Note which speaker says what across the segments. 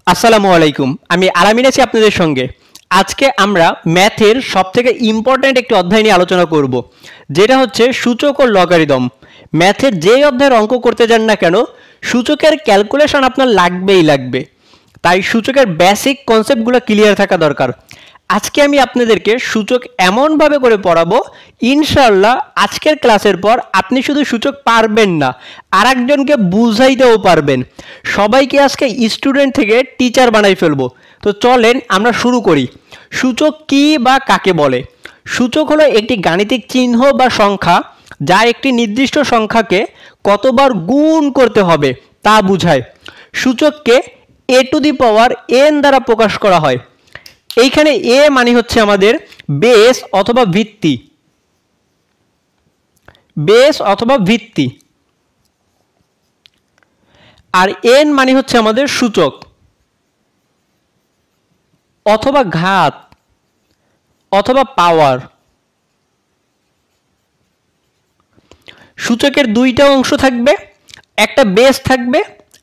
Speaker 1: আসসালামু আলাইকুম। আমি আলামিন আছি আপনাদের সঙ্গে। আজকে আমরা ম্যাথের সবথেকে ইম্পর্ট্যান্ট একটি অধ্যায় নিয়ে আলোচনা করব, যেটা হচ্ছে সূচক ও লগারিদম। ম্যাথের যেই অধ্যায়ের অঙ্ক করতে যান না কেন, সূচকের ক্যালকুলেশন আপনার লাগবেই লাগবে। তাই সূচকের বেসিক কনসেপ্টগুলো ক্লিয়ার থাকা দরকার। আজকে আমি আপনাদেরকে সূচক এমনভাবে করে পড়াবো, ইনশাআল্লাহ আজকের ক্লাসের পর আপনি শুধু সূচক পারবেন না, আর একজনকে বুঝাইতেও পারবেন। সবাইকে আজকে স্টুডেন্ট থেকে টিচার বানাই ফেলবো। তো চলেন আমরা শুরু করি। সূচক কি বা কাকে বলে? সূচক হলো একটি গাণিতিক চিহ্ন বা সংখ্যা, যা একটি নির্দিষ্ট সংখ্যাকে কতবার গুণ করতে হবে তা বোঝায়। সূচককে a⁴n দ্বারা প্রকাশ করা হয়। এইখানে এ মানে হচ্ছে আমাদের বেস অথবা ভিত্তি, বেস অথবা ভিত্তি, আর এন মানে হচ্ছে আমাদের সূচক অথবা ঘাত অথবা পাওয়ার। সূচকের দুইটা অংশ থাকবে, একটা বেস থাকবে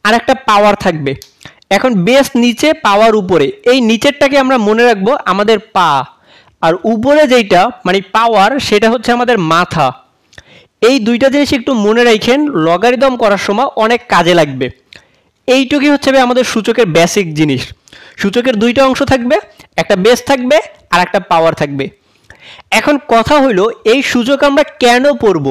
Speaker 1: আর একটা পাওয়ার থাকবে। এখন বেস নিচে, পাওয়ার উপরে। এই নিচেরটাকে আমরা মনে রাখবো আমাদের পা, আর উপরে যেটা মানে পাওয়ার, সেটা হচ্ছে আমাদের মাথা। এই দুইটা জিনিস একটু মনে রাখেন, লগারিদম করার সময় অনেক কাজে লাগবে। এইটুকুই হচ্ছে আমাদের সূচকের বেসিক জিনিস। সূচকের দুইটা অংশ থাকবে, একটা বেস থাকবে আর একটা পাওয়ার থাকবে। এখন কথা হলো, এই সূচক আমরা কেন পড়ব,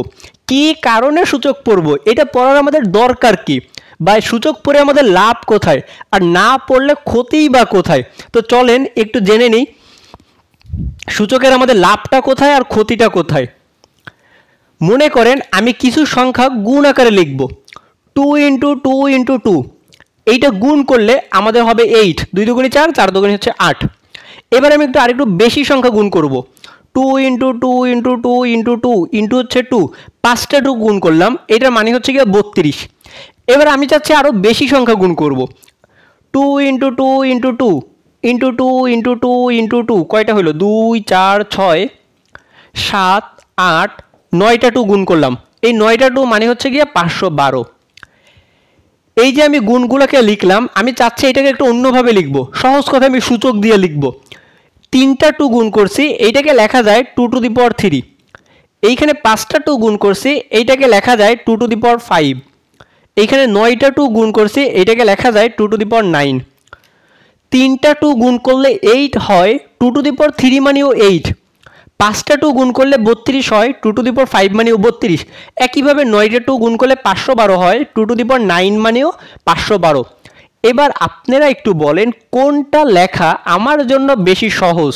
Speaker 1: কি কারণে সূচক পড়ব, এটা পড়ার আমাদের দরকার কি, বা সূচক পড়ে আমাদের লাভ কোথায়, আর না পড়লে ক্ষতিই বা কোথায়। তো চলেন একটু জেনে নিই সূচকের আমাদের লাভটা কোথায় আর ক্ষতিটা কোথায়। মনে করেন আমি কিছু সংখ্যা গুণ আকারে লিখব, 2 × 2 × 2। এইটা গুণ করলে আমাদের হবে 8, 2 × 2 = 4, 4 × 2 = 8। এবার আমি আরেকটু বেশি সংখ্যা গুণ করব, 2 × 2 × 2 × 2 ইন্টু হচ্ছে 2, 5টা 2 গুণ করলাম, এটার মানে হচ্ছে গিয়ে 32। এবার আমি চাচ্ছি আরও বেশি সংখ্যা গুণ করব, 2 × 2 × 2 × 2 × 2 × 2, কয়টা হলো, 2 4 6 7 8, 9টা 2 গুণ করলাম। এই 9টা 2 মানে হচ্ছে গিয়ে 512। এই যে আমি গুণগুলোকে লিখলাম, আমি চাচ্ছি এটাকে একটু অন্যভাবে লিখব। সহজ কথা আমি সূচক দিয়ে লিখব। 3টা 2 গুণ করছি, এইটাকে লেখা যায় 2⁻3। এইখানে 5টা 2 গুণ করছি, এইটাকে লেখা যায় 2⁵। এইখানে 9টা 2 গুণ করছি, এইটাকে লেখা যায় 2⁹। 3টা 2 গুণ করলে 8 হয়, 2⁵ মানেও 8। 5টা 2 গুণ করলে 32 হয়, 2⁵ মানেও 32। একইভাবে 9টা 2 গুণ করলে 512 হয়, 2⁹ মানেও 512। এবার আপনারা একটু বলেন কোনটা লেখা আমার জন্য বেশি সহজ।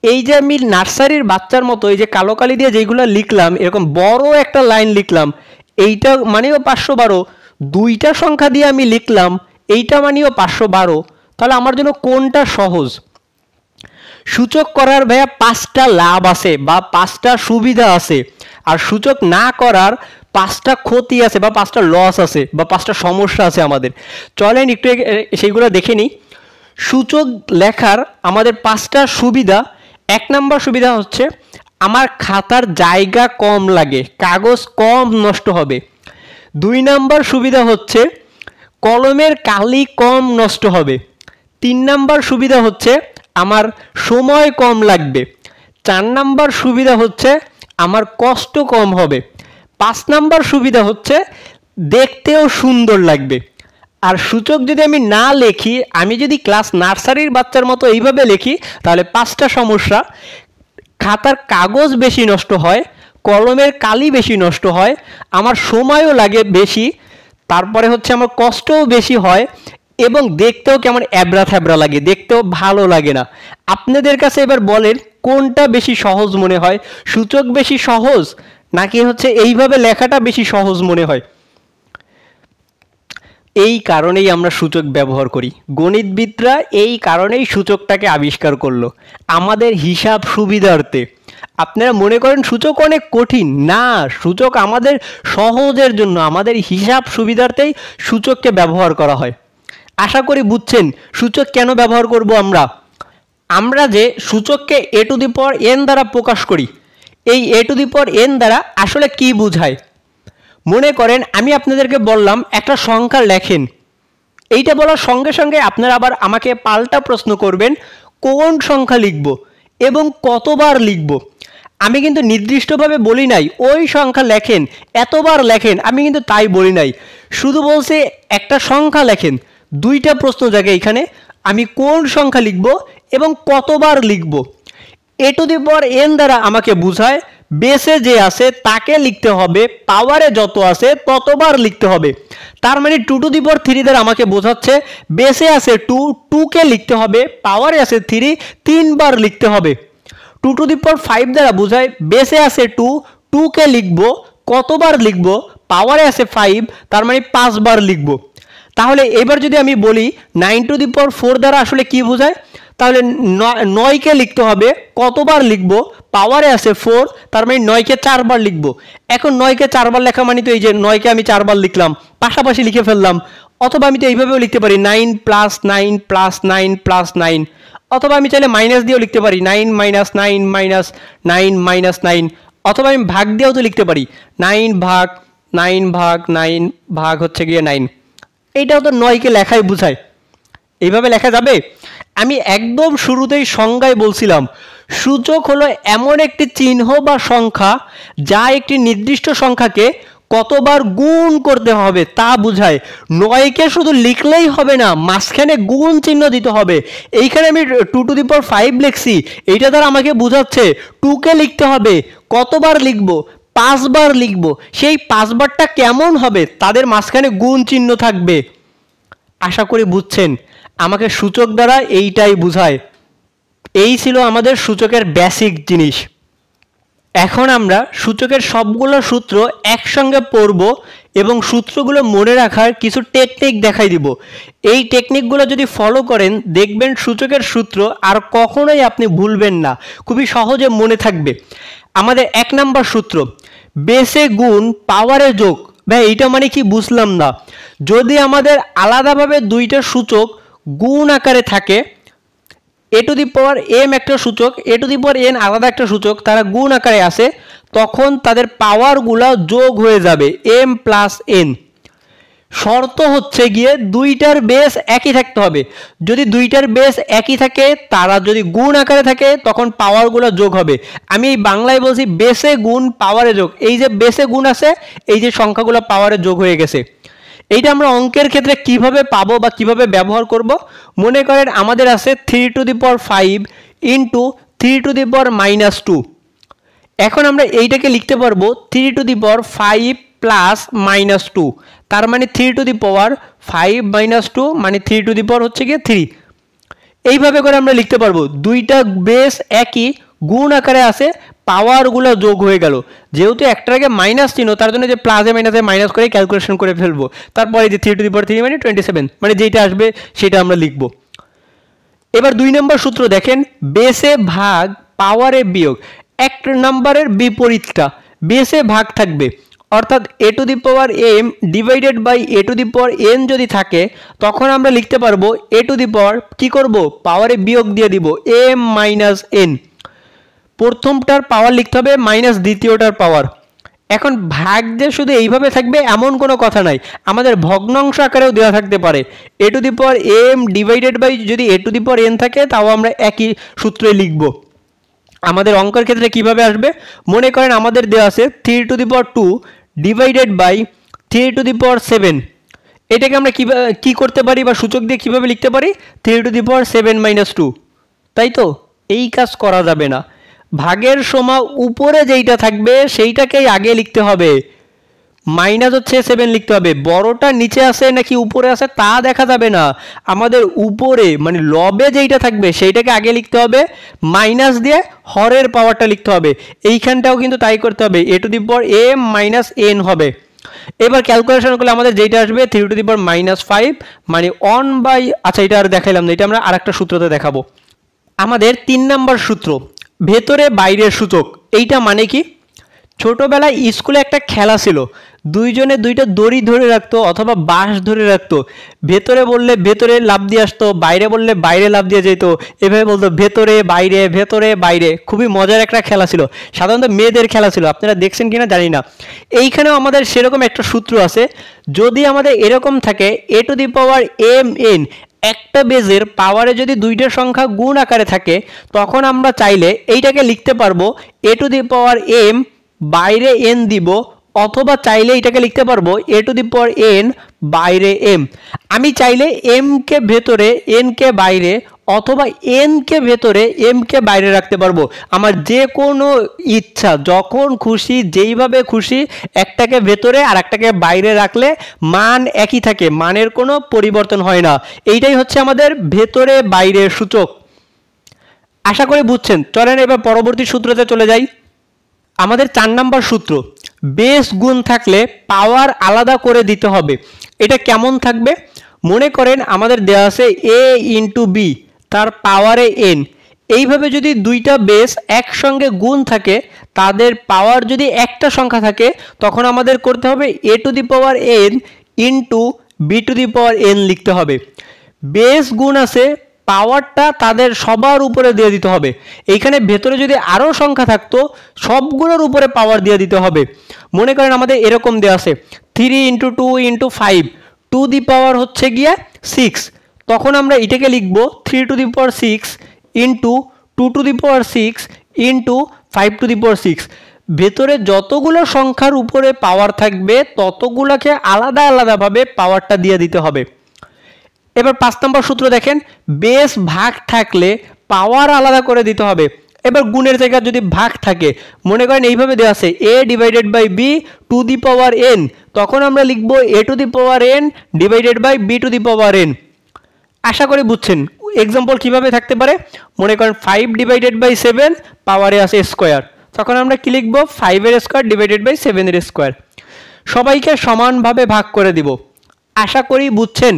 Speaker 1: এই যে আমি নার্সারির বাচ্চার মতো এই যে কালো কালি দিয়ে যেগুলো লিখলাম, এরকম বড় একটা লাইন লিখলাম, এইটা মানেও 512। দুইটা সংখ্যা দিয়ে আমি লিখলাম, এইটা মানেও 512। তাহলে আমার জন্য কোনটা সহজ? সূচক করার ভাইয়া 5টা লাভ আছে বা 5টা সুবিধা আছে, আর সূচক না করার 5টা ক্ষতি আছে বা 5টা লস আছে বা 5টা সমস্যা আছে আমাদের। চলেন একটু সেইগুলো দেখে নিই। সূচক লেখার আমাদের 5টা সুবিধা। 1 নম্বর সুবিধা হচ্ছে আমার খাতার জায়গা কম লাগে, কাগজ কম নষ্ট হবে। 2 নম্বর সুবিধা হচ্ছে কলমের কালি কম নষ্ট হবে। 3 নম্বর সুবিধা হচ্ছে আমার সময় কম লাগবে। 4 নম্বর সুবিধা হচ্ছে আমার কষ্ট কম হবে। 5 নম্বর সুবিধা হচ্ছে দেখতেও সুন্দর লাগবে। আর সূচক যদি আমি না লিখি, আমি যদি ক্লাস নার্সারির বাচ্চার মতো এইভাবে লিখি, তাহলে 5টা সমস্যা: খাতার কাগজ বেশি নষ্ট হয়, কলমের কালি বেশি নষ্ট হয়, আমার সময়ও লাগে বেশি, তারপরে হচ্ছে আমার কষ্টও বেশি হয়, এবং দেখতেও কেমন এবড়া থ্যাবড়া লাগে, দেখতেও ভালো লাগে না। আপনাদের কাছে এবার বলেন কোনটা বেশি সহজ মনে হয়? সূচক বেশি সহজ নাকি হচ্ছে এইভাবে লেখাটা বেশি সহজ মনে হয়? এই কারণেই আমরা সূচক ব্যবহার করি। গণিতবিদরা এই কারণেই সূচকটাকে আবিষ্কার করলো, আমাদের হিসাব সুবিধার্থে। আপনারা মনে করেন সূচক অনেক কঠিন, না, সূচক আমাদের সহজের জন্য, আমাদের হিসাব সুবিধার্থেই সূচককে ব্যবহার করা হয়। আশা করি বুঝছেন সূচক কেন ব্যবহার করব আমরা। আমরা যে সূচককে a⁴n দ্বারা প্রকাশ করি, এই a⁴n দ্বারা আসলে কি বোঝায়? মনে করেন আমি আপনাদেরকে বললাম একটা সংখ্যা লেখেন, এইটা বলার সঙ্গে সঙ্গে আপনারা আবার আমাকে পাল্টা প্রশ্ন করবেন কোন সংখ্যা লিখব এবং কতবার লিখব। আমি কিন্তু নির্দিষ্টভাবে বলি নাই ওই সংখ্যা লেখেন, এতবার লেখেন, আমি কিন্তু তাই বলি নাই। শুধু বলছে একটা সংখ্যা লেখেন। দুইটা প্রশ্ন জাগে এখানে, আমি কোন সংখ্যা লিখব এবং কতবার লিখব। এ টু দি পাওয়ার এন দ্বারা আমাকে বোঝায় বেসে যে আছে তাকে লিখতে হবে, পাওয়ারে যত আছে ততবার লিখতে হবে। তার মানে 2 টু দি পাওয়ার 3 দ্বারা আমাকে বোঝাচ্ছে বেসে আছে 2, 2 কে লিখতে হবে, পাওয়ারে আছে 3, 3 বার লিখতে হবে। 2 টু দি পাওয়ার 5 দ্বারা বোঝায় বেসে আছে 2, 2 কে লিখব, কতবার লিখব, পাওয়ারে আছে 5, তার মানে 5 বার লিখব। তাহলে এবার যদি আমি বলি 9 টু দি পাওয়ার 4 দ্বারা আসলে কি বোঝায়, তাহলে 9 কে লিখতে হবে, কতবার লিখব, পাওয়ারে আছে 4, তার মানে 9 কে 4 বার লিখব। এখন 9 কে 4 বার লেখা মানে তো এই যে 9 কে আমি 4 বার লিখলাম, পাশাপাশি লিখে ফেললাম। অথবা আমি তো এইভাবেও লিখতে পারি 9 প্লাস 9 প্লাস 9 প্লাস 9, অথবা আমি চাইলে মাইনাস দিয়েও লিখতে পারি 9 মাইনাস 9 মাইনাস 9 মাইনাস 9, অথবা আমি ভাগ দিয়েও তো লিখতে পারি 9 ভাগ 9 ভাগ 9 ভাগ হচ্ছে গিয়ে 9। এইটাও তো 9 কে লেখাই বোঝায়, এইভাবে লেখা যাবে। আমি একদম শুরুতেই সংজ্ঞায় বলছিলাম সূচক হলো এমন একটি চিহ্ন বা সংখ্যা যা একটি নির্দিষ্ট সংখ্যাকে কতবার গুণ করতে হবে তা বোঝায়। 9 কে শুধু লিখলেই হবে না, মাঝখানে গুণ চিহ্ন দিতে হবে। এইখানে আমি 2 টু দি পাওয়ার 5 লিখছি, এইটা দ্বারা আমাকে বোঝাচ্ছে 2 কে লিখতে হবে, কতবার লিখব, 5 বার লিখব। সেই 5 বারটা কেমন হবে, তাদের মাঝখানে গুণ চিহ্ন থাকবে। আশা করি বুঝছেন, আমাকে সূচক দ্বারা এইটাই বোঝায়। এই ছিল আমাদের সূচকের বেসিক জিনিস। এখন আমরা সূচকের সবগুলো সূত্র একসঙ্গে পড়ব এবং সূত্রগুলো মনে রাখার কিছু টেকনিক দেখাই দিব। এই টেকনিকগুলো যদি ফলো করেন দেখবেন সূচকের সূত্র আর কখনোই আপনি ভুলবেন না, খুবই সহজে মনে থাকবে। আমাদের 1 নম্বর সূত্র, বেসে গুণ পাওয়ারে যোগ। ভাই এইটা মানে কি বুঝলাম না। যদি আমাদের আলাদাভাবে দুইটা সূচক গুণ আকারে থাকে, এ টু দি পাওয়ার এম একটা সূচক, এ টু দি পাওয়ার এন আলাদা একটা সূচক, তারা গুণ আকারে আসে, তখন তাদের পাওয়ারগুলো যোগ হয়ে যাবে এম প্লাস এন। শর্ত হচ্ছে গিয়ে দুইটার বেস একই থাকতে হবে। যদি দুইটার বেস একই থাকে, তারা যদি গুণ আকারে থাকে, তখন পাওয়ারগুলো যোগ হবে। আমি এই বাংলায় বলছি বেসে গুণ পাওয়ারে যোগ। এই যে বেসে গুণ আছে, এই যে সংখ্যাগুলো পাওয়ারে যোগ হয়ে গেছে। এইটা আমরা অঙ্কের ক্ষেত্রে কিভাবে পাবো বা কিভাবে ব্যবহার করব, মনে করেন আমাদের আছে 3 to the power 5 into 3 to the power minus 2। এখন আমরা এইটাকে লিখতে পারবো 3 to the power 5 plus minus 2, তার মানে 3 টু দি পাওয়ার 5 মাইনাস 2 মানে 3 টু দি পাওয়ার হচ্ছে গিয়ে 3। এইভাবে করে আমরা লিখতে পারবো। দুইটা বেস একই, গুণ আকারে আছে, পাওয়ারগুলো যোগ হয়ে গেল। যেহেতু একটার আগে মাইনাস চিহ্ন, তার জন্য যে প্লাসে মাইনাসে মাইনাস করে ক্যালকুলেশন করে ফেলবো। তারপরে যে 3 টু দি পাওয়ার 3 মানে 27, মানে যেটা আসবে সেটা আমরা লিখবো। এবার 2 নম্বর সূত্র দেখেন, বেসে ভাগ পাওয়ারে বিয়োগ। 1 নম্বরের বিপরীতটা, বেসে ভাগ থাকবে, অর্থাৎ a to the power m divided by a to the power n যদি থাকে, তখন আমরা লিখতে পারবো এ টু দি পাওয়ার কি করব, পাওয়ারে বিয়োগ দিয়ে দিব এম মাইনাস এন। প্রথমটার পাওয়ার লিখতে হবে মাইনাস দ্বিতীয়টার পাওয়ার। এখন ভাগ যে শুধু এইভাবে থাকবে এমন কোনো কথা নাই, আমাদের ভগ্নাংশ আকারেও দেওয়া থাকতে পারে। A to the power m divided by যদি a to the power N থাকে, তাও আমরা একই সূত্রে লিখব। আমাদের অঙ্কের ক্ষেত্রে কিভাবে আসবে, মনে করেন আমাদের দেওয়া আছে 3 to the power 2 divided by 3 to the power 7। এটাকে আমরা কি করতে পারি বা সূচক দিয়ে কিভাবে লিখতে পারি, 3 টু দি পাওয়ার 7 মাইনাস 2, তাই তো? এই কাজ করা যাবে না। ভাগের সময় উপরে যেইটা থাকবে সেইটাকেই আগে লিখতে হবে, মাইনাস হচ্ছে 7 লিখতে হবে। বড়টা নিচে আছে নাকি উপরে আছে তা দেখা যাবে না, আমাদের উপরে মানে লবে যেইটা থাকবে সেইটাকে আগে লিখতে হবে, মাইনাস দিয়ে হরের পাওয়ারটা লিখতে হবে। এইখানটাও কিন্তু তাই করতে হবে, a to the power m minus n হবে। এবার ক্যালকুলেশন করলে আমাদের যেটা আসবে 3 টু দি পাওয়ার মাইনাস 5 মানে 1 বাই, আচ্ছা এটা আর দেখাইলাম না, এটা আমরা আরেকটা সূত্রতে দেখাবো। আমাদের 3 নম্বর সূত্র, ভেতরে বাইরের সূচক। এইটা মানে কি, ছোটবেলায় স্কুলে একটা খেলা ছিল, দুইজনে দুইটা দড়ি ধরে রাখতো অথবা বাঁশ ধরে রাখতো, ভেতরে বললে ভেতরে লাফ দিয়ে আসতো, বাইরে বললে বাইরে লাফ দিয়ে যেত, এভাবে বলতো ভেতরে বাইরে। খুবই মজার একটা খেলা ছিল, সাধারণত মেয়েদের খেলা ছিল, আপনারা দেখছেন কিনা জানি না। এইখানেও আমাদের সেরকম একটা সূত্র আছে, যদি আমাদের এরকম থাকে a to the power mn একটা বেজের পাওয়ারে যদি দুইটা সংখ্যা গুণ আকারে থাকে, তখন আমরা চাইলে এইটাকে লিখতে পারবো a to the power m বাইরে n দিব, অথবা চাইলে এটাকে লিখতে পারবো a to the power n বাইরে m। আমি চাইলে m কে ভেতরে n কে বাইরে, অথবা n কে ভেতরে m কে বাইরে রাখতে পারবো। আমার যে কোনো ইচ্ছা, যখন খুশি যেইভাবে খুশি, একটাকে ভেতরে আর একটাকে বাইরে রাখলে মান একই থাকে, মানের কোনো পরিবর্তন হয় না। এইটাই হচ্ছে আমাদের ভেতরে বাইরের সূচক। আশা করি বুঝছেন। চলেন এবার পরবর্তী সূত্রতে চলে যাই। আমাদের 4 নম্বর সূত্র, বেস গুণ থাকলে পাওয়ার আলাদা করে দিতে হবে। এটা কেমন থাকবে? মনে করেন আমাদের দেওয়া আছে a ইন্টু বি, তার পাওয়ারে n। এইভাবে যদি দুইটা বেস একসঙ্গে গুণ থাকে, তাদের পাওয়ার যদি একটা সংখ্যা থাকে, তখন আমাদের করতে হবে a to the power n into b to the power n লিখতে হবে। বেস গুণ আছে, পাওয়ারটা তাদের সবার উপরে দিয়ে দিতে হবে। এইখানে ভেতরে যদি আরও সংখ্যা থাকতো, সবগুলোর উপরে পাওয়ার দিয়ে দিতে হবে। মনে করেন আমাদের এরকম দেওয়া আছে 3 into 2 into 5 to the power হচ্ছে গিয়া 6, তখন আমরা এটাকে লিখব 3 to the power 6 into 2 to the power 6 into 5 to the power 6। ভেতরে যতগুলো সংখ্যার উপরে পাওয়ার থাকবে, ততগুলোকে আলাদা আলাদাভাবে পাওয়ারটা দিয়ে দিতে হবে। এবার 5 নম্বর সূত্র দেখেন, বেস ভাগ থাকলে পাওয়ার আলাদা করে দিতে হবে। এবার গুণের জায়গায় যদি ভাগ থাকে, মনে করেন এইভাবে দেওয়া আছে a divided by b to the power n, তখন আমরা লিখব a to the power n divided by b to the power n। আশা করি বুঝছেন। এক্সাম্পল কিভাবে থাকতে পারে? মনে করেন 5 ডিভাইডেড বাই 7 পাওয়ারে আছে স্কোয়ার, তখন আমরা কি লিখব 5 এর স্কোয়ার ডিভাইডেড বাই 7 এর স্কোয়ার। সবাইকে সমানভাবে ভাগ করে দিব। আশা করি বুঝছেন।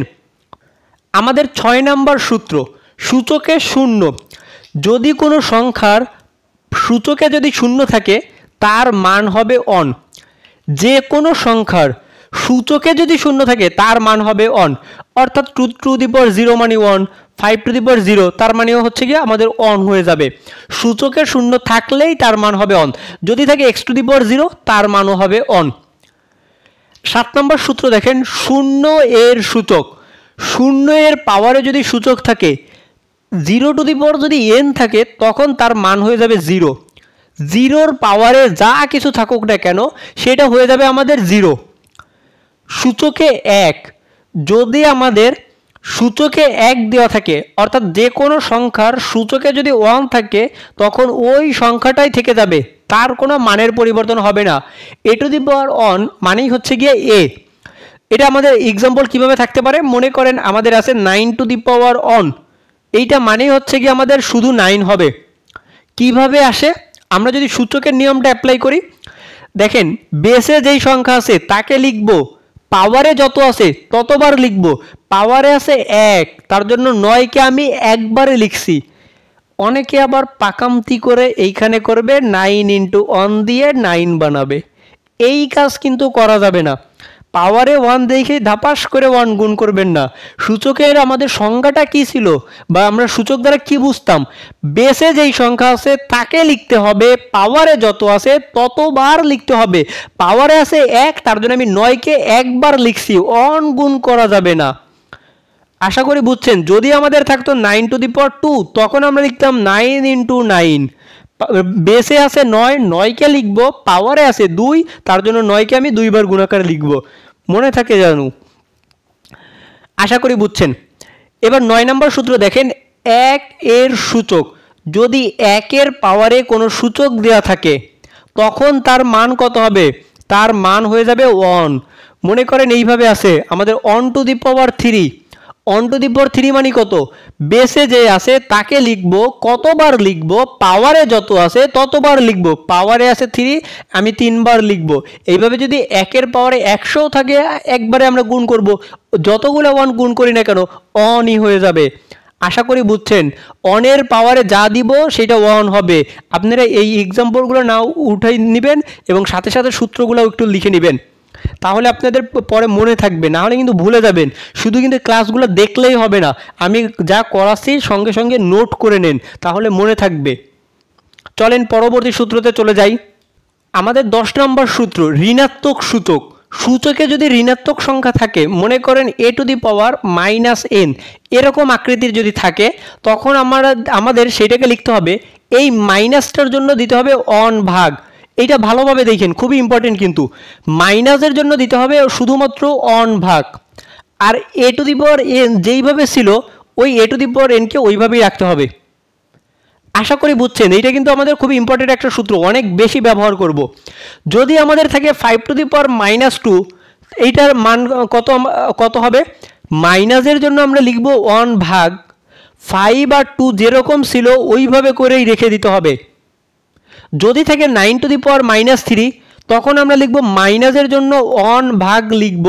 Speaker 1: আমাদের 6 নম্বর সূত্র, সূচকে শূন্য। যদি কোনো সংখ্যার সূচকে যদি শূন্য থাকে, তার মান হবে অন। যে কোনো সংখ্যার সূচকে যদি শূন্য থাকে, তার মান হবে অন। অর্থাৎ 2 টু দি পাওয়ার 0 মানে 1, 5 টু দি পাওয়ার 0, তার মানেও হচ্ছে গিয়ে আমাদের অন হয়ে যাবে। সূচকে শূন্য থাকলেই তার মান হবে অন। যদি থাকে x টু দি পাওয়ার 0, তার মানও হবে অন। 7 নম্বর সূত্র দেখেন, শূন্য এর সূচক। শূন্য এর পাওয়ারে যদি সূচক থাকে, 0 টু দি পাওয়ার যদি n থাকে, তখন তার মান হয়ে যাবে 0। 0-র পাওয়ারে যা কিছু থাকুক না কেন, সেটা হয়ে যাবে আমাদের 0। সূচকে 1, যদি আমাদের সূচকে 1 দেওয়া থাকে, অর্থাৎ যে কোনো সংখ্যার সূচকে যদি 1 থাকে, তখন ওই সংখ্যাটাই থেকে যাবে, তার কোনো মানের পরিবর্তন হবে না। a to the power on মানেই হচ্ছে গিয়ে a। এটা আমাদের এক্সাম্পল কিভাবে থাকতে পারে? মনে করেন আমাদের আছে 9 টু দি পাওয়ার অন, এইটা মানেই হচ্ছে কি আমাদের শুধু 9 হবে। কিভাবে আসে? আমরা যদি সূচকের নিয়মটা অ্যাপ্লাই করি, দেখেন বেসে যেই সংখ্যা আছে তাকে লিখব, পাওয়ারে যত আছে ততবার লিখব। পাওয়ারে আছে 1, তার জন্য 9কে আমি একবারে লিখছি। অনেকে আবার পাকামতি করে এইখানে করবে 9 ইন্টু 1 দিয়ে 9 বানাবে। এই কাজ কিন্তু করা যাবে না। পাওয়ারে 1 দেখে ধাপাস করে 1 গুণ করবেন না। সূচকের আমাদের সংজ্ঞাটা কি ছিল, বা আমরা সূচক দ্বারা কি বুঝতাম? বেসে যেই সংখ্যা আছে তাকে লিখতে হবে, পাওয়ারে যত আছে ততবার লিখতে হবে। পাওয়ারে আছে 1, তার জন্য আমি 9কে একবার লিখছি, 1 গুণ করা যাবে না। আশা করি বুঝছেন। যদি আমাদের থাকতো 9 টু দি পাওয়ার 2, তখন আমরা লিখতাম 9 ইন্টু 9। বেসে আছে 9, 9কে লিখব, পাওয়ারে আছে 2, তার জন্য 9কে আমি 2 বার গুণাকারে লিখব। মনে থাকে জানু? আশা করি বুঝছেন। এবার 9 নম্বর সূত্র দেখেন, 1 এর সূচক। যদি 1 এর পাওয়ারে কোনো সূচক দেওয়া থাকে, তখন তার মান কত হবে? তার মান হয়ে যাবে 1। মনে করেন এইভাবে আছে আমাদের 1 to the power 3। 1 to the power 3 মানে কত? বেসে যে আছে তাকে লিখব, কতবার লিখব? পাওয়ারে যত আছে ততবার লিখব। পাওয়ারে আছে 3, আমি 3 বার লিখব। এইভাবে যদি 1 এর পাওয়ারে 100 থাকে, একবারে আমরা গুণ করব। যতগুলো 1 গুণ করি না কেন, অনই হয়ে যাবে। আশা করি বুঝছেন। অনের পাওয়ারে যা দিব সেটা 1 হবে। আপনারা এই এক্সাম্পলগুলো নাও উঠাই নেবেন এবং সাথে সাথে সূত্রগুলো একটু লিখে নেবেন। তাহলে আপনাদের পরে মনে থাকবে, না হলে কিন্তু ভুলে যাবেন। শুধু কিন্তু ক্লাসগুলো দেখলেই হবে না, আমি যা করাচ্ছি সঙ্গে সঙ্গে নোট করে নেন, তাহলে মনে থাকবে। চলেন পরবর্তী সূত্রতে চলে যাই। আমাদের 10 নম্বর সূত্র, ঋণাত্মক সূচক। সূচকে যদি ঋণাত্মক সংখ্যা থাকে, মনে করেন a to the power -n এরকম আকৃতির যদি থাকে, তখন আমাদের সেটাকে লিখতে হবে, এই মাইনাসটার জন্য দিতে হবে অন ভাগ। এইটা ভালোভাবে দেখেন, খুবই ইম্পর্টেন্ট কিন্তু। মাইনাসের জন্য দিতে হবে শুধুমাত্র অন ভাগ, আর a to the power n যেইভাবে ছিল ওই a to the power n কে ওইভাবেই রাখতে হবে। আশা করি বুঝছেন, এইটা কিন্তু আমাদের খুব ইম্পর্টেন্ট একটা সূত্র, অনেক বেশি ব্যবহার করব। যদি আমাদের থাকে 5 টু দি পাওয়ার -2, এইটার মান কত হবে? মাইনাসের জন্য আমরা লিখব 1 ভাগ 5 আর 2 যেরকম ছিল ওইভাবে করেই রেখে দিতে হবে। যদি থাকে 9 টু দি পাওয়ার -3, তখন আমরা লিখব মাইনাসের জন্য 1 ভাগ লিখব,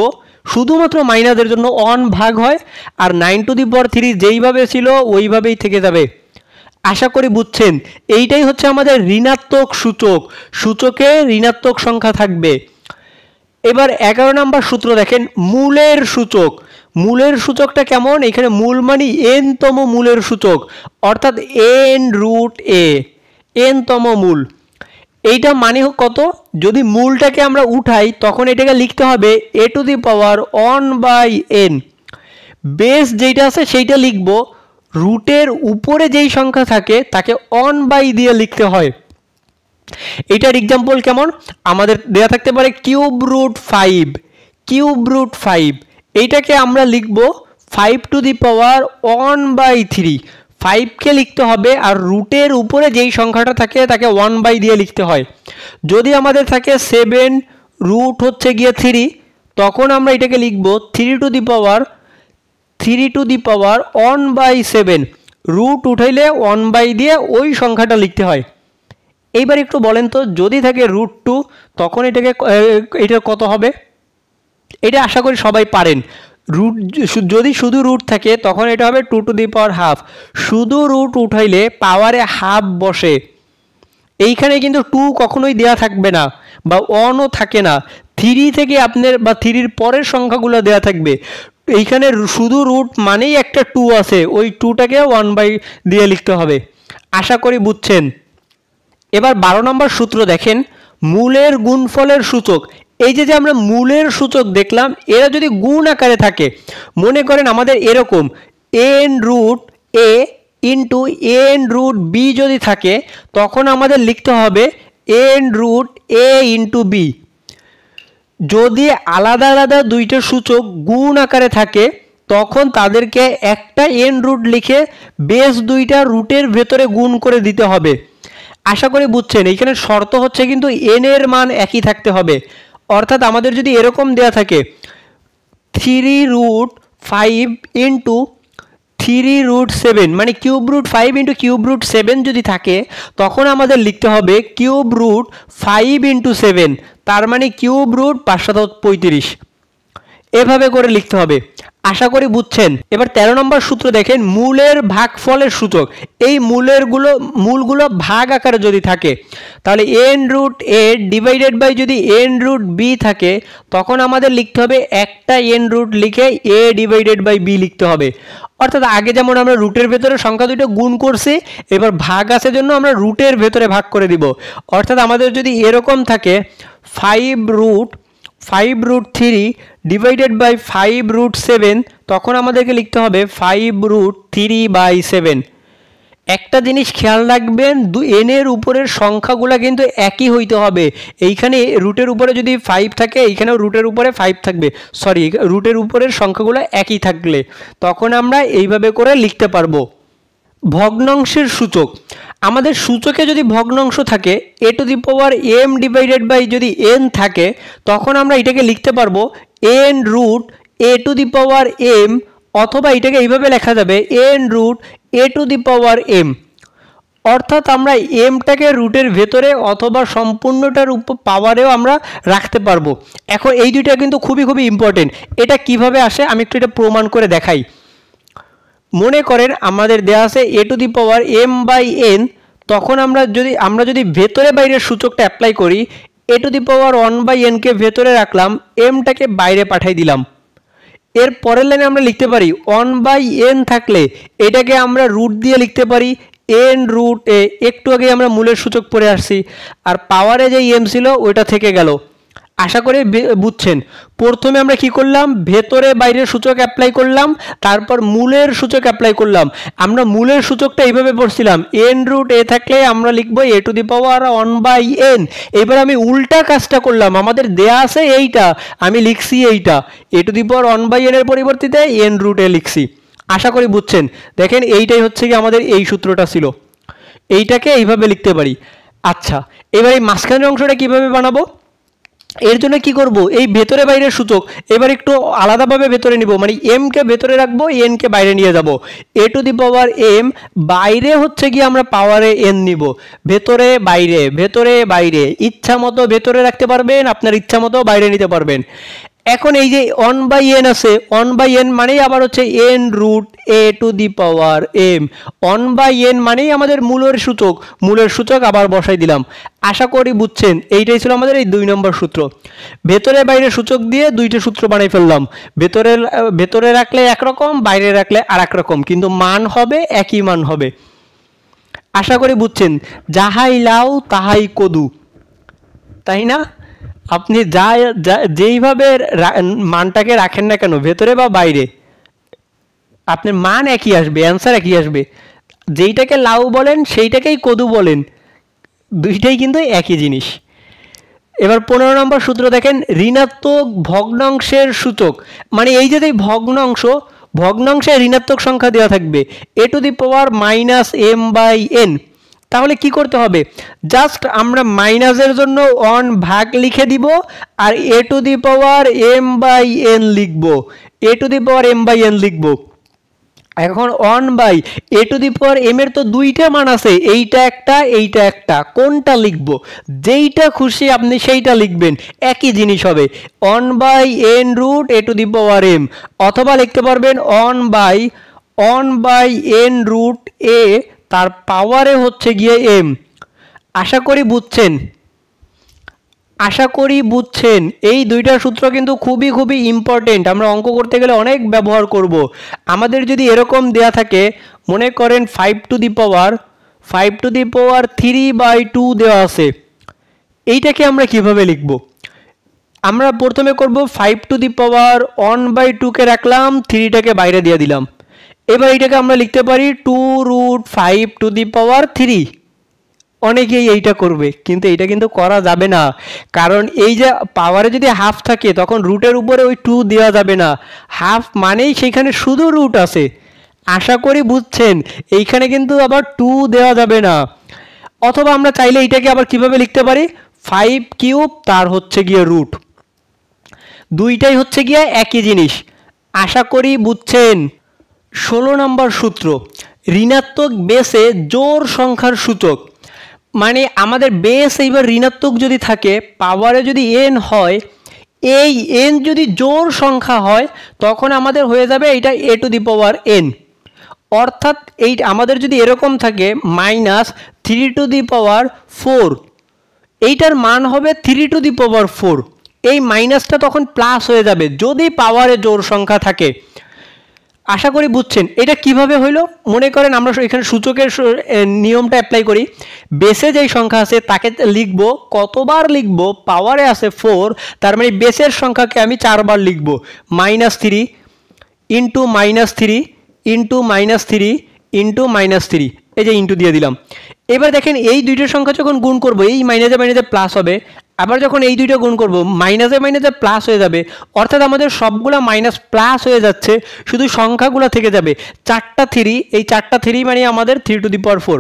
Speaker 1: শুধুমাত্র মাইনাসের জন্য 1 ভাগ হয়, আর 9 টু দি পাওয়ার 3 যেইভাবে ছিল ওইভাবেই থেকে যাবে। আশা করি বুঝছেন, এইটাই হচ্ছে আমাদের ঋণাত্মক সূচক, সূচকে ঋণাত্মক সংখ্যা থাকবে। এবার 11 নম্বর সূত্র দেখেন, মূলের সূচক। মূলের সূচকটা কেমন? এখানে মূল মানে n তম মূলের সূচক, অর্থাৎ n√a, n তম মূল। এইটা মানে কত? যদি মূলটাকে আমরা উঠাই তখন এটাকে লিখতে হবে a to the power 1/n। Base যেটা আছে সেইটা লিখব, রুটের উপরে যেই সংখ্যা থাকে তাকে 1 দিয়ে লিখতে হয়। এটার এক্সাম্পল কেমন? আমাদের দেয়া থাকতে পারে কিউব√5, কিউব√5, এইটাকে আমরা লিখব 5 টু দি পাওয়ার 1/3। 5কে লিখতে হবে, আর রুটের উপরে যেই সংখ্যাটা থাকে তাকে 1 দিয়ে লিখতে হয়। যদি আমাদের থাকে 7 রুট হচ্ছে গিয়ে 3, তখন আমরা এটাকে লিখব 3 টু দি পাওয়ার 1/7। রুট উঠাইলে 1 দিয়ে ওই সংখ্যাটা লিখতে হয়। এইবার একটু বলেন তো, যদি থাকে √2, তখন এটা কত হবে? এটা আশা করি সবাই পারেন। যদি শুধু রুট থাকে তখন এটা হবে 2 টু দি পাওয়ার হাফ। শুধু রুট উঠাইলে পাওয়ারে হাফ বসে। এইখানে কিন্তু 2 কখনোই দেয়া থাকবে না, বা 1ও থাকে না। 3 থেকে আপনার বা 3-র পরের সংখ্যাগুলো দেয়া থাকবে। এইখানে শুধু রুট মানেই একটা 2 আছে, ওই 2টাকে 1 দিয়ে লিখতে হবে। আশা করি বুঝছেন। এবার 12 নম্বর সূত্র দেখেন, মূলের গুণফলের সূচক। এই যে আমরা মূলের সূচক দেখলাম, এরা যদি গুণ আকারে থাকে, মনে করেন আমাদের এরকম n√a ইন্টু n√b যদি থাকে, তখন আমাদের লিখতে হবে n√a ইন্টু b। যদি আলাদা আলাদা দুইটা সূচক গুণ আকারে থাকে, তখন তাদেরকে একটা n√ লিখে বেস দুইটা রুটের ভেতরে গুণ করে দিতে হবে। আশা করি বুঝছেন। এইখানে শর্ত হচ্ছে কিন্তু n এর মান একই থাকতে হবে। অর্থাৎ আমাদের যদি এরকম দেয়া থাকে 3√5 ইন্টু 3√7, মানে কিউব√5 ইন্টু কিউব√7 যদি থাকে, তখন আমাদের লিখতে হবে কিউব√5 ইন্টু 7, তার মানে কিউব√535। এভাবে করে লিখতে হবে। আশা করি বুঝছেন। এবার 13 নম্বর সূত্র দেখেন, মূলের ভাগফলের সূচক। এই মূলগুলো ভাগ আকারে যদি থাকে, তাহলে n√a ডিভাইডেড বাই যদি n√b থাকে, তখন আমাদের লিখতে হবে একটা n√ লিখে a ডিভাইডেড বাই b লিখতে হবে। অর্থাৎ আগে যেমন আমরা রুটের ভেতরে সংখ্যা দুটো গুণ করছি, এবার ভাগ আছে জন্য আমরা রুটের ভেতরে ভাগ করে দিব। অর্থাৎ আমাদের যদি এরকম থাকে 5√3 ডিভাইডেড বাই 5√7, তখন আমাদেরকে লিখতে হবে 5√3/7। একটা জিনিস খেয়াল রাখবেন, n এর উপরের সংখ্যাগুলো কিন্তু একই হইতে হবে। এইখানে রুটের উপরে যদি 5 থাকে, এইখানেও রুটের উপরে 5 থাকবে, রুটের উপরের সংখ্যাগুলো একই থাকলে তখন আমরা এইভাবে করে লিখতে পারবো। ভগ্নাংশের সূচক। আমাদের সূচকে যদি ভগ্নাংশ থাকে a to the power m divided by যদি n থাকে, তখন আমরা এটাকে লিখতে পারবো n√a two the power m, অথবা এটাকে এইভাবে লেখা যাবে n√a two the power m। অর্থাৎ আমরা mটাকে রুটের ভেতরে অথবা সম্পূর্ণটার পাওয়ারেও আমরা রাখতে পারবো। এখন এই দুইটা কিন্তু খুবই ইম্পর্টেন্ট। এটা কিভাবে আসে আমি একটু এটা প্রমাণ করে দেখাই। মনে করেন আমাদের দেয়া আছে a to the power m/n, তখন আমরা যদি ভেতরে বাইরের সূচকটা অ্যাপ্লাই করি, এ টু দি পাওয়ার 1/n কে ভেতরে রাখলাম, এমটাকে বাইরে পাঠাই দিলাম। এর পরের লাইনে আমরা লিখতে পারি 1/n থাকলে এটাকে আমরা রুট দিয়ে লিখতে পারি n রুট এ। একটু আগে আমরা মূলের সূচক পড়ে আসছি, আর পাওয়ারে যে m ছিল ওইটা থেকে গেল। আশা করি বুঝছেন। প্রথমে আমরা কি করলাম, ভেতরে বাইরের সূচক অ্যাপ্লাই করলাম, তারপর মূলের সূচক অ্যাপ্লাই করলাম। আমরা মূলের সূচকটা এইভাবে পড়ছিলাম, n রুট এ থাকলে আমরা লিখবো a to the power 1/n। এবার আমি উল্টা কাজটা করলাম, আমাদের দেয়া আছে এইটা, আমি লিখছি এইটা a to the power 1/n এর পরিবর্তে n রুট এ লিখছি। আশা করি বুঝছেন। দেখেন এইটাই হচ্ছে কি আমাদের এই সূত্রটা ছিল, এইটাকে এইভাবে লিখতে পারি। আচ্ছা, এবার এই মাঝখানের অংশটা কিভাবে বানাবো? এর জন্য কি করব, এই ভেতরে বাইরের সূচক এবার একটু আলাদাভাবে ভেতরে নিব, মানে m কে ভেতরে রাখবো, n কে বাইরে নিয়ে যাব। a to the power m, বাইরে হচ্ছে কি আমরা পাওয়ারে n নিব, ভেতরে বাইরে, ভেতরে বাইরে, ইচ্ছা মতো ভেতরে রাখতে পারবেন, আপনার ইচ্ছা মতো বাইরে নিতে পারবেন। এখন এই যে 1/n আছে, 1/n মানেই আবার হচ্ছে n root a to the power m। 1/n মানেই আমাদের মূলের সূচক আবার বসাই দিলাম। আশা করি বুঝছেন। এইটাই ছিল আমাদের এই 2 নম্বর সূত্র। ভেতরে বাইরে সূচক দিয়ে দুইটা সূত্র বানাই ফেললাম। ভেতরে রাখলে একরকম, বাইরে রাখলে আর এক রকম, কিন্তু মান হবে একই মান হবে। আশা করি বুঝছেন। যাহাই লাউ তাহাই কদু, তাই না? আপনি যেইভাবে মানটাকে রাখেন না কেন, ভেতরে বা বাইরে, আপনার মান একই আসবে, অ্যান্সার একই আসবে। যেইটাকে লাউ বলেন সেইটাকেই কদু বলেন, দুইটাই কিন্তু একই জিনিস। এবার 15 নম্বর সূত্র দেখেন, ঋণাত্মক ভগ্নাংশের সূচক, মানে এই যে ভগ্নাংশে ঋণাত্মক সংখ্যা দেওয়া থাকবে a to the power -m/n। তাহলে কি করতে হবে, জাস্ট আমরা মাইনাসের জন্য 1 ভাগ লিখে দিব, আর a to the power m/n লিখব, a to the power m/n লিখব। এখন 1/a two the power m এর তো দুইটা মান আছে, এইটা একটা, কোনটা লিখব? যেইটা খুশি আপনি সেইটা লিখবেন, একই জিনিস হবে 1/n root a to the power m, অথবা লিখতে পারবেন 1/n রুট a, তার পাওয়ারে হচ্ছে গিয়ে m। আশা করি বুঝছেন। এই দুইটা সূত্র কিন্তু খুবই ইম্পর্টেন্ট, আমরা অঙ্ক করতে গেলে অনেক ব্যবহার করব। আমাদের যদি এরকম দেয়া থাকে, মনে করেন 5 টু দি পাওয়ার 3/2 দেওয়া আছে, এইটাকে আমরা কিভাবে লিখব? আমরা প্রথমে করব 5 টু দি পাওয়ার 1/2 কে রাখলাম, 3টাকে বাইরে দিয়ে দিলাম। এবার এইটাকে আমরা লিখতে পারি 2√5 টু দি পাওয়ার 3। অনেকেই এইটা করবে, কিন্তু এইটা কিন্তু করা যাবে না, কারণ এই যে পাওয়ারে যদি হাফ থাকে তখন রুটের উপরে ওই 2 দেওয়া যাবে না, হাফ মানেই সেখানে শুধু রুট আছে। আশা করি বুঝছেন। এইখানে কিন্তু আবার 2 দেওয়া যাবে না। অথবা আমরা চাইলে এইটাকে আবার কিভাবে লিখতে পারি, 5³ তার হচ্ছে গিয়ে রুট, দুইটাই হচ্ছে গিয়ে একই জিনিস। আশা করি বুঝছেন। 16 নম্বর সূত্র, ঋণাত্মক বেসে জোড় সংখ্যার সূচক, মানে আমাদের বেস এইবার ঋণাত্মক যদি থাকে, পাওয়ারে যদি n হয়, এই n যদি জোড় সংখ্যা হয় তখন আমাদের হয়ে যাবে এটা a to the power n। অর্থাৎ এই আমাদের যদি এরকম থাকে -3 টু দি পাওয়ার 4, এইটার মান হবে 3 টু দি পাওয়ার 4। এই মাইনাসটা তখন প্লাস হয়ে যাবে যদি পাওয়ারে জোড় সংখ্যা থাকে। আশা করি বুঝছেন। এটা কিভাবে হইল, মনে করেন আমরা এখানে সূচকের নিয়মটা অ্যাপ্লাই করি। বেসে যেই সংখ্যা আছে তাকে লিখব, কতবার লিখব, পাওয়ারে আছে 4, তার মানে বেসের সংখ্যাকে আমি 4 বার লিখব, -3 ইন্টু -3 ইন্টু -3 ইন্টু -3, এই যে ইন্টু দিয়ে দিলাম। এবার দেখেন এই দুইটার সংখ্যা যখন গুণ করব, এই মাইনাসে প্লাস হবে, আবার যখন এই দুইটা গুণ করব মাইনাসে প্লাস হয়ে যাবে, অর্থাৎ আমাদের সবগুলা মাইনাস প্লাস হয়ে যাচ্ছে, শুধু সংখ্যাগুলো থেকে যাবে 4টা 3, এই 4টা 3 মানে আমাদের 3 টু দি পাওয়ার 4।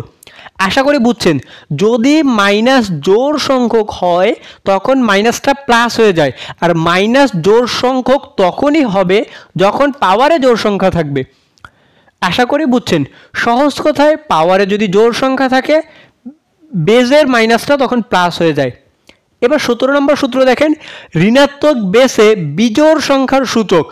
Speaker 1: আশা করি বুঝছেন। যদি মাইনাস জোড় সংখ্যক হয় তখন মাইনাসটা প্লাস হয়ে যায়, আর মাইনাস জোড় সংখ্যক তখনই হবে যখন পাওয়ারে জোড় সংখ্যা থাকবে। আশা করি বুঝছেন। সহজ কথায়, পাওয়ারে যদি জোড় সংখ্যা থাকে, বেজের মাইনাসটা তখন প্লাস হয়ে যায়। এবার 17 নম্বর সূত্র দেখেন, ঋণাত্মক বেসে বিজোড় সংখ্যার সূচক,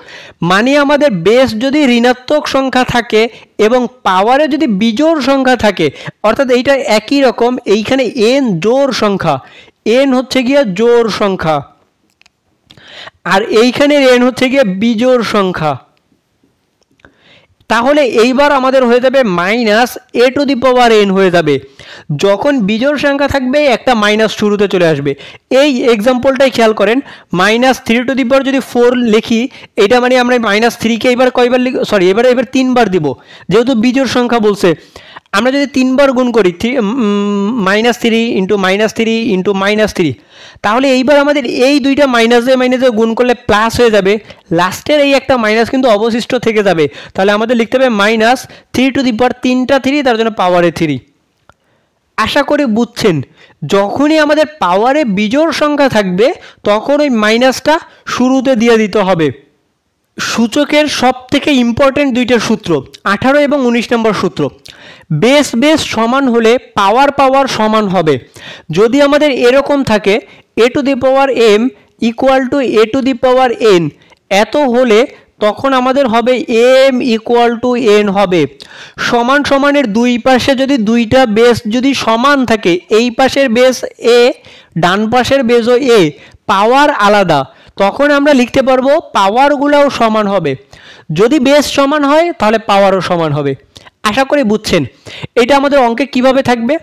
Speaker 1: মানে আমাদের বেস যদি ঋণাত্মক সংখ্যা থাকে এবং পাওয়ারে যদি বিজোড় সংখ্যা থাকে, অর্থাৎ এইটা একই রকম, এইখানে n জোড় সংখ্যা, n হচ্ছে গিয়ে জোড় সংখ্যা আর এইখানের n হচ্ছে গিয়ে বিজোড় সংখ্যা। তাহলে এইবার আমাদের হয়ে যাবে minus a to the power n হয়ে যাবে। যখন বিজোড় সংখ্যা থাকবে একটা মাইনাস শুরুতে চলে আসবে। এই এক্সাম্পলটাই খেয়াল করেন, -3 টু দি পাওয়ার যদি 4 লিখি, এটা মানে আমরা -3কে এবার কয়বার সরি এবার 3বার দিব, যেহেতু বিজোড় সংখ্যা বলছে। আমরা যদি 3বার গুণ করি -3 ইন্টু -3 ইন্টু -3, তাহলে এইবার আমাদের এই দুইটা মাইনাসে মাইনাসে গুণ করলে প্লাস হয়ে যাবে, লাস্টের এই একটা মাইনাস কিন্তু অবশিষ্ট থেকে যাবে। তাহলে আমাদের লিখতে হবে -3 টু দি পাওয়ার 3টা 3, তার জন্য পাওয়ারে 3। আশা করি বুঝছেন, যখনই আমাদের পাওয়ারে বিজোড় সংখ্যা থাকবে তখন ওই মাইনাসটা শুরুতে দিয়ে দিতে হবে। সূচকের সব থেকে ইম্পর্টেন্ট দুইটা সূত্র 18 এবং 19 নম্বর সূত্র। বেস বেস সমান হলে পাওয়ার পাওয়ার সমান হবে। যদি আমাদের এরকম থাকে a to the power m equal to a to the power n, এত হলে তখন আমাদের হবে m ইকুয়াল টু n হবে। সমান সমানের দুই পাশে যদি দুইটা বেস যদি সমান থাকে, এই পাশের বেস a ডান পাশের বেসও a, পাওয়ার আলাদা, তখন আমরা লিখতে পারবো পাওয়ারগুলোও সমান হবে। যদি বেস সমান হয় তাহলে পাওয়ারও সমান হবে। আশা করি বুঝছেন। এটা আমাদের অঙ্কে কিভাবে থাকবে,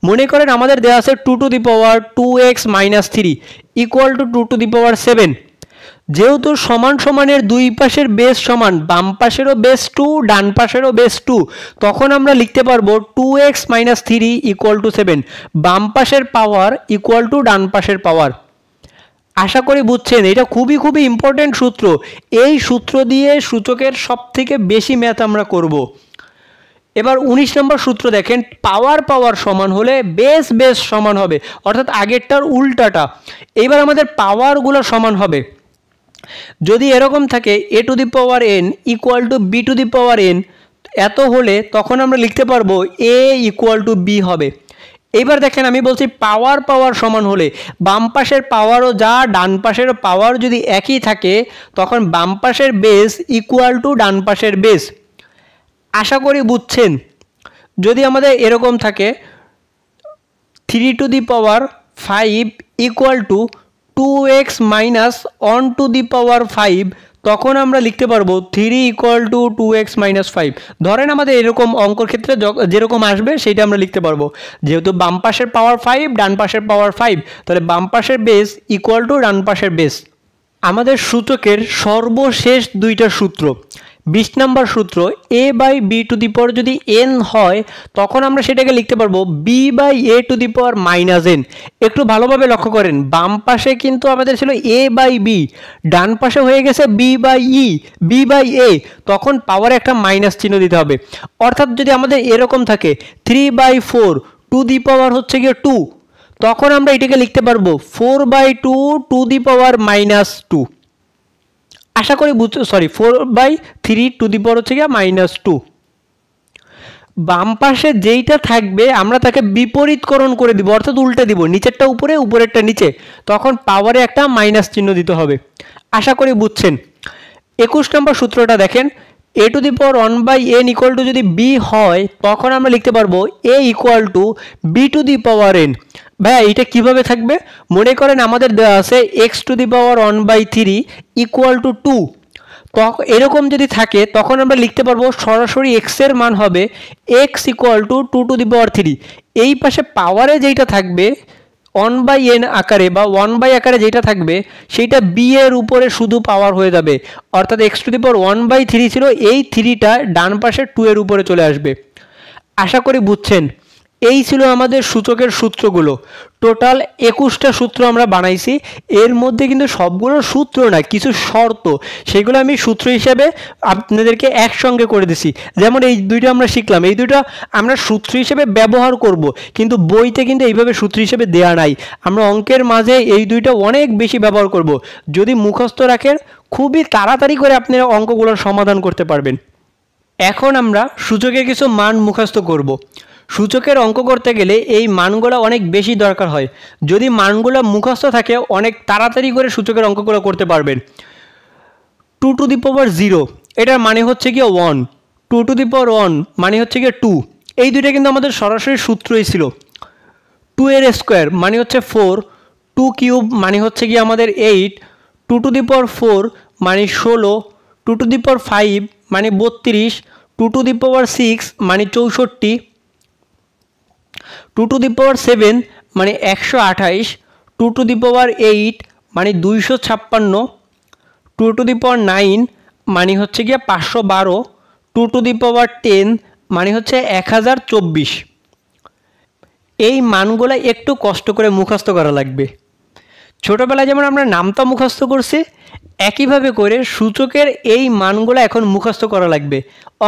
Speaker 1: মনে করেন আমাদের দেওয়া আছে 2 to the power 2x - 3 equal to 2 to the power 7। যেহেতু সমান সমানের দুই পাশের বেস সমান, বাম পাশেরও বেস 2 ডান পাশেরও বেস 2, তখন আমরা লিখতে পারবো 2x - 3 ইকুয়াল টু 7, বাম পাশের পাওয়ার ইকুয়াল টু ডান পাশের পাওয়ার। আশা করি বুঝছেন, এটা খুবই খুবই ইম্পর্টেন্ট সূত্র। এই সূত্র দিয়ে সূচকের সব থেকে বেশি ম্যাথ আমরা করব। এবার 19 নম্বর সূত্র দেখেন, পাওয়ার পাওয়ার সমান হলে বেস বেস সমান হবে, অর্থাৎ আগেরটার উল্টাটা। এবার আমাদের পাওয়ারগুলো সমান হবে। যদি এরকম থাকে a to the power n equal to b to the power n, এত হলে তখন আমরা লিখতে পারবো a ইকুয়াল টু b হবে। এবার দেখেন আমি বলছি পাওয়ার পাওয়ার সমান হলে, বাম পাশের পাওয়ারও যা ডান পাশের পাওয়ার যদি একই থাকে তখন বাম পাশের বেস ইকুয়াল টু ডান পাশের বেস। আশা করি বুঝছেন। যদি আমাদের এরকম থাকে 3 to the power 5 equal to 2x - 1 to the power 5, তখন আমরা লিখতে পারবো 3 ইকুয়াল টু 2x - 5। ধরেন আমাদের এরকম অঙ্কর ক্ষেত্রে যেরকম আসবে সেটা আমরা লিখতে পারবো। যেহেতু বাম পাশের পাওয়ার 5 ডান পাশের পাওয়ার 5, তাহলে বাম পাশের বেস ইকুয়াল টু ডান পাশের বেস। আমাদের সূচকের সর্বশেষ দুইটা সূত্র, 20 নম্বর সূত্র, a by b to the power যদি n হয় তখন আমরা সেটাকে লিখতে পারবো b by a to the power -n। একটু ভালোভাবে লক্ষ্য করেন, বাম পাশে কিন্তু আমাদের ছিল a বাই b, ডান পাশে হয়ে গেছে b by e, b by a, তখন পাওয়ারে একটা মাইনাস চিহ্ন দিতে হবে। অর্থাৎ যদি আমাদের এরকম থাকে 3/4 টু দি পাওয়ার হচ্ছে গিয়ে 2, তখন আমরা এটাকে লিখতে পারবো 4/2 টু দি পাওয়ার -2। আশা করি 4/3 টু দি পাওয়ার হচ্ছে গিয়ে -2। বাম পাশে যেইটা থাকবে আমরা তাকে বিপরীতকরণ করে দিব, অর্থাৎ উল্টে দিব, নিচেরটা উপরে উপরেরটা নিচে, তখন পাওয়ারে একটা মাইনাস চিহ্ন দিতে হবে। আশা করি বুঝছেন। 21 নম্বর সূত্রটা দেখেন, a to the power 1/n equal to যদি b হয় তখন আমরা লিখতে পারবো a equal to b to the power n। ভাইয়া এটা কিভাবে থাকবে, মনে করেন আমাদের দেওয়া আছে x two the power 1/3 equal to 2, তখন এরকম যদি থাকে তখন আমরা লিখতে পারবো সরাসরি x এর মান হবে x equal to 2 to the power 3। এই পাশে পাওয়ারে যেটা থাকবে 1/n আকারে বা 1 আকারে যেটা থাকবে সেইটা b এর উপরে শুধু পাওয়ার হয়ে যাবে, অর্থাৎ x টু দি পাওয়ার 1/3 ছিল, এই 3টা ডান পাশে 2 এর উপরে চলে আসবে। আশা করি বুঝছেন। এই ছিল আমাদের সূচকের সূত্রগুলো। টোটাল 21টা সূত্র আমরা বানাইছি। এর মধ্যে কিন্তু সবগুলো সূত্র না, কিছু শর্ত, সেগুলো আমি সূত্র হিসেবে আপনাদেরকে একসঙ্গে করে দিছি। যেমন এই দুইটা আমরা শিখলাম, এই দুইটা আমরা সূত্র হিসেবে ব্যবহার করব, কিন্তু বইতে কিন্তু এইভাবে সূত্র হিসেবে দেয়া নাই। আমরা অঙ্কের মাঝে এই দুইটা অনেক বেশি ব্যবহার করব। যদি মুখস্থ রাখেন খুবই তাড়াতাড়ি করে আপনারা অঙ্কগুলোর সমাধান করতে পারবেন। এখন আমরা সূচকের কিছু মান মুখস্থ করব। সূচকের অঙ্ক করতে গেলে এই মানগুলো অনেক বেশি দরকার হয়। যদি মানগুলো মুখস্থ থাকে অনেক তাড়াতাড়ি করে সূচকের অঙ্কগুলো করতে পারবেন। 2 টু দি পাওয়ার 0 এটার মানে হচ্ছে গিয়ে 1, 2 টু দি পাওয়ার 1 মানে হচ্ছে গিয়ে 2। এই দুইটা কিন্তু আমাদের সরাসরি সূত্রই ছিল। 2 এর স্কোয়ার মানে হচ্ছে 4, 2 কিউব মানে হচ্ছে কি আমাদের 8, 2 টু দি পাওয়ার 4 মানে 16, 2 টু দি পাওয়ার 5 মানে 32, 2 টু দি পাওয়ার 6 মানে 64, 2 টু দি পাওয়ার 7 মানে 128, 2 টু দি পাওয়ার 8 মানে 256, 2 টু দি পাওয়ার 9 মানে হচ্ছে গিয়ে 512, 2 টু দি পাওয়ার 10 মানে হচ্ছে 1024। এই মানগুলো একটু কষ্ট করে মুখস্থ করা লাগবে। ছোটোবেলায় যেমন আমরা নামতা মুখস্থ করছি, একইভাবে করে সূচকের এই মানগুলো এখন মুখস্থ করা লাগবে।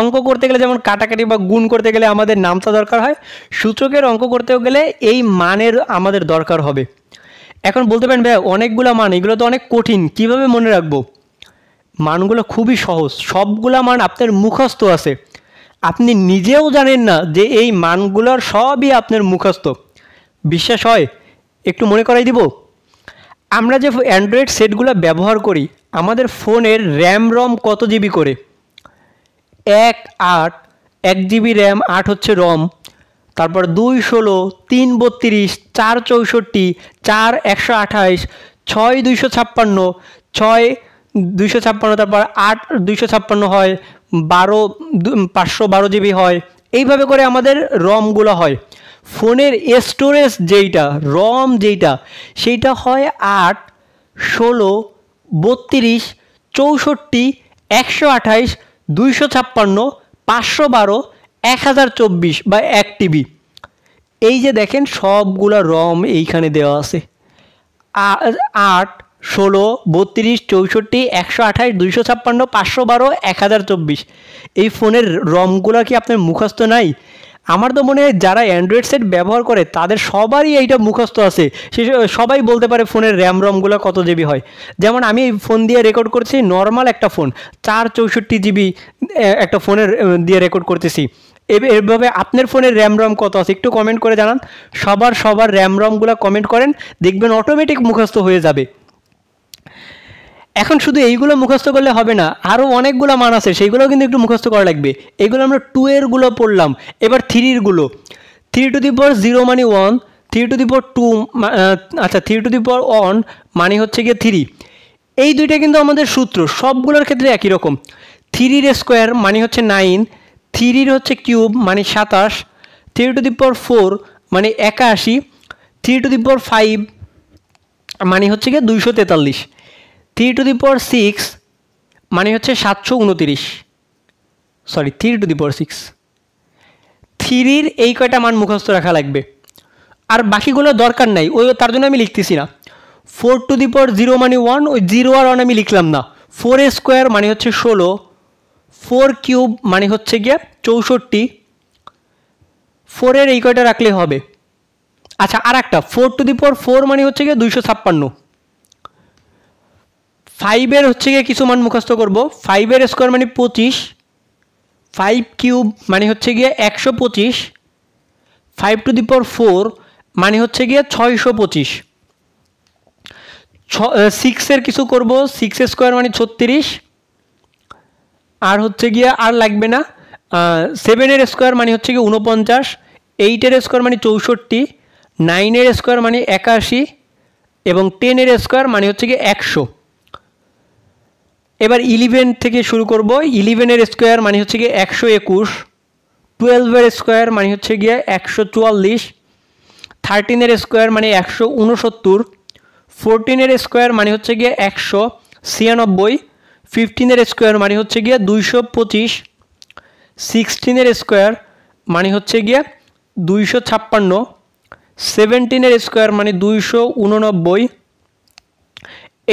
Speaker 1: অঙ্ক করতে গেলে যেমন কাটাকাটি বা গুণ করতে গেলে আমাদের নামতা দরকার হয়, সূচকের অঙ্ক করতে গেলে এই মানের আমাদের দরকার হবে। এখন বলতে পারেন ভাই অনেকগুলো মান, এগুলো তো অনেক কঠিন, কিভাবে মনে রাখবো? মানগুলো খুবই সহজ, সবগুলা মান আপনার মুখস্থ আছে, আপনি নিজেও জানেন না যে এই মানগুলোর সবই আপনার মুখস্থ। বিশ্বাস হয়? একটু মনে করাই দিব। আমরা যে অ্যান্ড্রয়েড সেটগুলো ব্যবহার করি, আমাদের ফোনের র্যাম রম কত জিবি করে? 8 1 জিবি র্যাম, 8 হচ্ছে রম, তারপর 2 16, 3 32, 4 64, 4 128, 6 256, 6 256, তারপর 8 256 হয়, 12 512 জিবি হয়। এইভাবে করে আমাদের রমগুলো হয়। ফোনের স্টোরেজ যেইটা, রম যেইটা, সেইটা হয় 8 16 32 64 128 256 512 1024 বা 1 টিবি। এই যে দেখেন সবগুলা রম এইখানে দেওয়া আছে, 8 16 32 64 128 256 512 1024। এই ফোনের রমগুলো কি আপনার মুখস্থ নাই? আমার তো মনে হয় যারা অ্যান্ড্রয়েড সেট ব্যবহার করে তাদের সবারই এইটা মুখস্থ আছে। সে সবাই বলতে পারে ফোনের র্যাম রমগুলো কত জিবি হয়। যেমন আমি ফোন দিয়ে রেকর্ড করছি, নর্মাল একটা ফোন 464 জিবি একটা ফোনের দিয়ে রেকর্ড করতেছি। এভাবে আপনার ফোনের র্যাম রম কত আছে একটু কমেন্ট করে জানান। সবার র্যাম রমগুলো কমেন্ট করেন, দেখবেন অটোমেটিক মুখস্থ হয়ে যাবে। এখন শুধু এইগুলো মুখস্থ করলে হবে না, আরও অনেকগুলো মান আছে, সেইগুলো কিন্তু একটু মুখস্থ করা লাগবে। এইগুলো আমরা 2 এরগুলো পড়লাম, এবার 3 এরগুলো। 3 টু দি পাওয়ার 0 মানে 1, 3 টু দি পাওয়ার 2 আচ্ছা 3 টু দি পাওয়ার 1 মানে হচ্ছে গিয়ে 3। এই দুইটা কিন্তু আমাদের সূত্র সবগুলোর ক্ষেত্রে একই রকম। 3 এর স্কোয়ার মানে হচ্ছে 9, 3 এর হচ্ছে কিউব মানে 27, 3 টু দি পাওয়ার 4 মানে 81, 3 টু দি পাওয়ার 5 মানে হচ্ছে গিয়ে 243, 3 টু দি পাওয়ার 6 মানে হচ্ছে 729, সরি 3 টু দি পাওয়ার 6। 3 এই কয়টা মান মুখস্থ রাখা লাগবে, আর বাকিগুলো দরকার নাই, ওই তার জন্য আমি লিখতেছি না। 4 টু দি পাওয়ার 0 মানে 1, ওই 0 আর 1 আমি লিখলাম না। 4 এর স্কোয়ার মানে হচ্ছে 16, 4 কিউব মানে হচ্ছে গিয়ে 64, 4 এর এই কয়টা রাখলে হবে। আচ্ছা আর একটা 4 টু দি পাওয়ার 4 মানে হচ্ছে গিয়ে 256। 5 এর হচ্ছে গিয়ে কিছু মান মুখস্থ করব। 5 এর স্কোয়ার মানে 25, 5 কিউব মানে হচ্ছে গিয়ে 125, 5 টু দি পাওয়ার 4 মানে হচ্ছে গিয়ে 625। 6 এর কিছু করব, 6 এর স্কোয়ার মানে 36, আর হচ্ছে গিয়ে আর লাগবে না। 7 এর স্কোয়ার মানে হচ্ছে গিয়ে 49, 8 এর স্কোয়ার মানে 64, 9 এর স্কোয়ার মানে 81 এবং 10 এর স্কোয়ার মানে হচ্ছে গিয়ে 100। এবার 11 থেকে শুরু করব। 11 এর স্কোয়ার মানে হচ্ছে গিয়ে 121, 12 এর স্কোয়ার মানে হচ্ছে গিয়ে 144, 13 এর স্কোয়ার মানে 169, 14 এর স্কোয়ার মানে হচ্ছে গিয়ে 196, 15 এর স্কোয়ার মানে হচ্ছে গিয়ে 225, 16 এর স্কোয়ার মানে হচ্ছে গিয়ে 256, 17 এর স্কোয়ার মানে 289,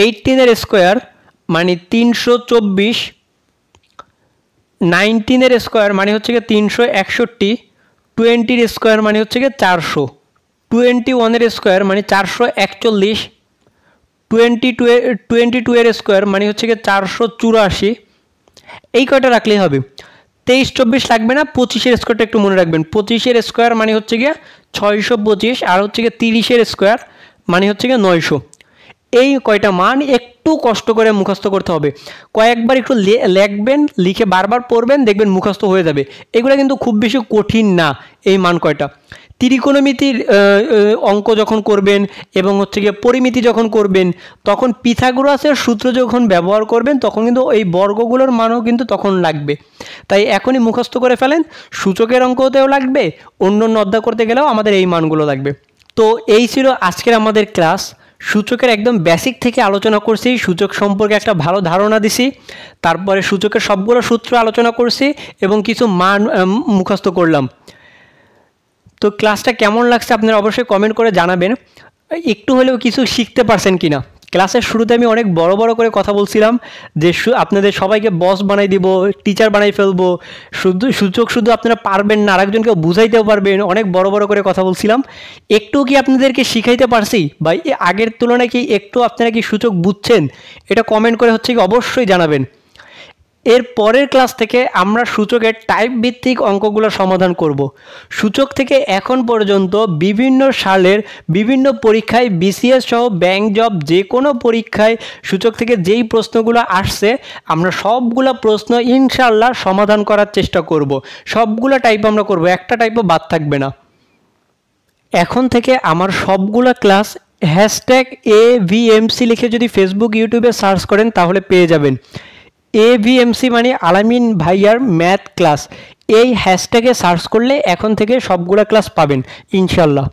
Speaker 1: 18 এর স্কোয়ার মানে 324, 19 এর স্কোয়ার মানে হচ্ছে গিয়ে 361, 20 এর স্কোয়ার মানে হচ্ছে গিয়ে 400, 21 এর স্কোয়ার মানে 441, 22 এর স্কোয়ার মানে হচ্ছে গিয়ে 484। এই কয়টা রাখলেই হবে। 23 24 লাগবে না, 25 এর স্কোয়ারটা একটু মনে রাখবেন। 25 এর স্কোয়ার মানে হচ্ছে গিয়ে 625, আর হচ্ছে গিয়ে 30 এর স্কোয়ার মানে হচ্ছে গিয়ে 900। এই কয়টা মান একটু কষ্ট করে মুখস্থ করতে হবে, কয়েকবার একটু লিখবেন, লিখে বারবার পড়বেন, দেখবেন মুখস্থ হয়ে যাবে। এগুলো কিন্তু খুব বেশি কঠিন না এই মান কয়টা। ত্রিকোণমিতির অঙ্ক যখন করবেন এবং হচ্ছে গিয়ে পরিমিতি যখন করবেন, তখন পিথাগোরাসের সূত্র যখন ব্যবহার করবেন তখন কিন্তু এই বর্গগুলোর মানও কিন্তু তখন লাগবে। তাই এখনই মুখস্থ করে ফেলেন, সূচকের অঙ্কতেও লাগবে, অন্য অধ্যায় করতে গেলেও আমাদের এই মানগুলো লাগবে। তো এই ছিল আজকের আমাদের ক্লাস। সূচকের একদম বেসিক থেকে আলোচনা করছি, সূচক সম্পর্কে একটা ভালো ধারণা দিছি, তারপরে সূচকের সবগুলো সূত্র আলোচনা করছি এবং কিছু মান মুখস্থ করলাম। তো ক্লাসটা কেমন লাগছে আপনারা অবশ্যই কমেন্ট করে জানাবেন, একটু হলেও কিছু শিখতে পারছেন কিনা। ক্লাসের শুরুতে আমি অনেক বড় বড় করে কথা বলছিলাম যে আপনাদের সবাইকে বস বানাই দিব, টিচার বানাই ফেলবো, সূচক শুধু আপনারা পারবেন না, আরেকজনকে বুঝাইতেও পারবেন, অনেক বড় বড় করে কথা বলছিলাম। একটু কি আপনাদেরকে শিখাইতে পারছি বা আগের তুলনায় কি একটু আপনারা কি সূচক বুঝছেন, এটা কমেন্ট করে হচ্ছে কি অবশ্যই জানাবেন। এর পরের ক্লাস থেকে আমরা সূচকের টাইপ ভিত্তিক অঙ্কগুলো সমাধান করব। সূচক থেকে এখন পর্যন্ত বিভিন্ন সালের বিভিন্ন পরীক্ষায় বিসিএস সহ ব্যাংক জব যে কোনো পরীক্ষায় সূচক থেকে যেই প্রশ্নগুলো আসছে আমরা সবগুলো প্রশ্ন ইনশাআল্লাহ সমাধান করার চেষ্টা করব। সবগুলো টাইপ আমরা করব, একটা টাইপও বাদ থাকবে না। এখন থেকে আমার সবগুলো ক্লাস #AVMC লিখে যদি ফেসবুক ইউটিউবে সার্চ করেন তাহলে পেয়ে যাবেন। AVMC মানে আলামিন ভাইয়ার ম্যাথ ক্লাস, এই হ্যাশট্যাগে সার্চ করলে এখন থেকে সবগুলো ক্লাস পাবেন ইনশাল্লাহ।